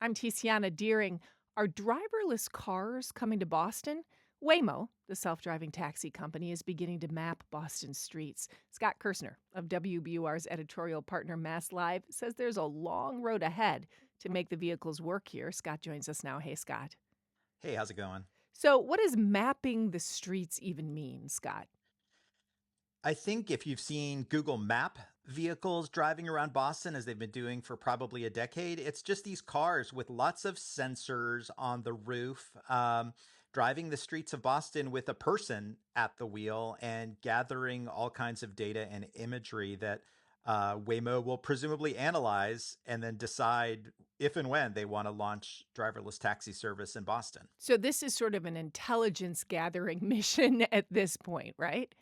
I'm Tiziana Deering. Are driverless cars coming to Boston? Waymo, the self-driving taxi company, is beginning to map Boston's streets. Scott Kirsner of WBUR's editorial partner MassLive says there's a long road ahead to make the vehicles work here. Scott joins us now. Hey, Scott. Hey, how's it going? So what does mapping the streets even mean, Scott? I think if you've seen Google Map vehicles driving around Boston, as they've been doing for probably a decade, it's just these cars with lots of sensors on the roof, driving the streets of Boston with a person at the wheel and gathering all kinds of data and imagery that Waymo will presumably analyze and then decide if and when they want to launch driverless taxi service in Boston. So this is sort of an intelligence gathering mission at this point, right?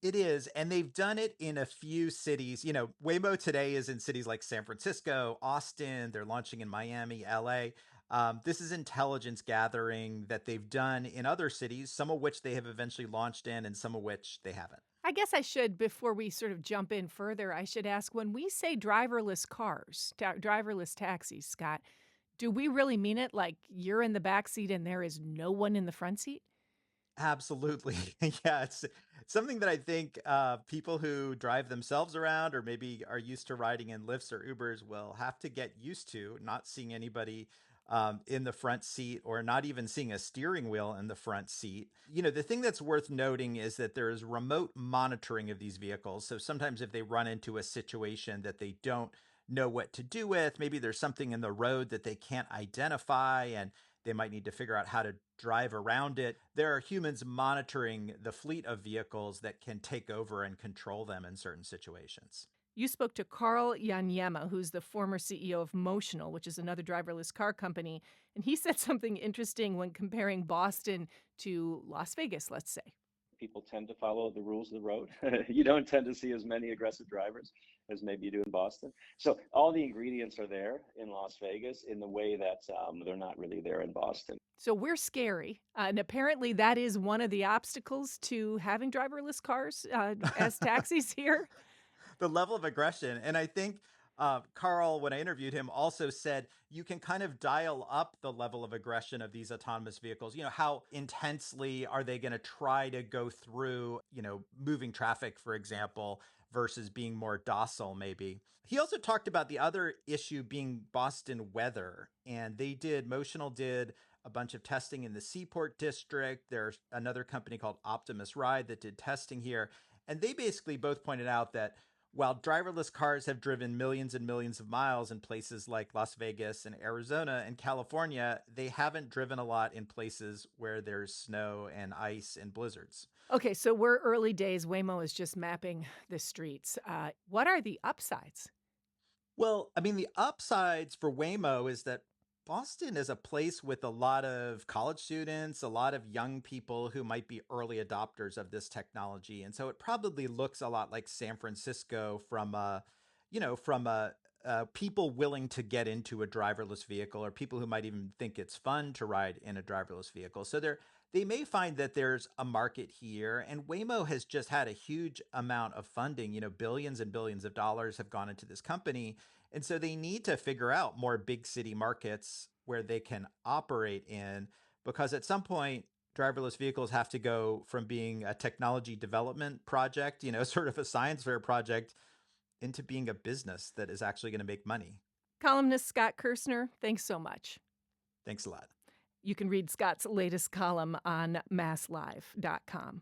It is, and they've done it in a few cities. Waymo today is in cities like San Francisco, Austin. They're launching in Miami, LA. This is intelligence gathering that they've done in other cities, some of which they have eventually launched in, and some of which they haven't. I guess I should, before we sort of jump in further, I should ask when we say driverless cars, driverless taxis, Scott, do we really mean it like you're in the back seat and there is no one in the front seat? Absolutely. Yeah, it's something that I think people who drive themselves around or maybe are used to riding in Lyfts or Ubers will have to get used to not seeing anybody in the front seat or not even seeing a steering wheel in the front seat. The thing that's worth noting is that there is remote monitoring of these vehicles. So sometimes if they run into a situation that they don't know what to do with, maybe there's something in the road that they can't identify and they might need to figure out how to drive around it. There are humans monitoring the fleet of vehicles that can take over and control them in certain situations. You spoke to Carl Yanyema, who's the former CEO of Motional, which is another driverless car company, and he said something interesting when comparing Boston to Las Vegas, let's say. People tend to follow the rules of the road. You don't tend to see as many aggressive drivers as maybe you do in Boston. So all the ingredients are there in Las Vegas in the way that they're not really there in Boston. So we're scary. And apparently that is one of the obstacles to having driverless cars as taxis here. The level of aggression. And I think Carl, when I interviewed him, also said you can kind of dial up the level of aggression of these autonomous vehicles. How intensely are they going to try to go through, moving traffic, for example, versus being more docile, maybe. He also talked about the other issue being Boston weather. And Motional did a bunch of testing in the Seaport district. There's another company called Optimus Ride that did testing here. And they basically both pointed out that while driverless cars have driven millions and millions of miles in places like Las Vegas and Arizona and California, they haven't driven a lot in places where there's snow and ice and blizzards. Okay, so we're early days. Waymo is just mapping the streets. What are the upsides? Well, I mean, the upsides for Waymo is that Boston is a place with a lot of college students, a lot of young people who might be early adopters of this technology. And so it probably looks a lot like San Francisco from people willing to get into a driverless vehicle or people who might even think it's fun to ride in a driverless vehicle. So they may find that there's a market here. And Waymo has just had a huge amount of funding, billions and billions of dollars have gone into this company. And so they need to figure out more big city markets where they can operate in, because at some point, driverless vehicles have to go from being a technology development project, sort of a science fair project, into being a business that is actually going to make money. Columnist Scott Kirsner, thanks so much. Thanks a lot. You can read Scott's latest column on masslive.com.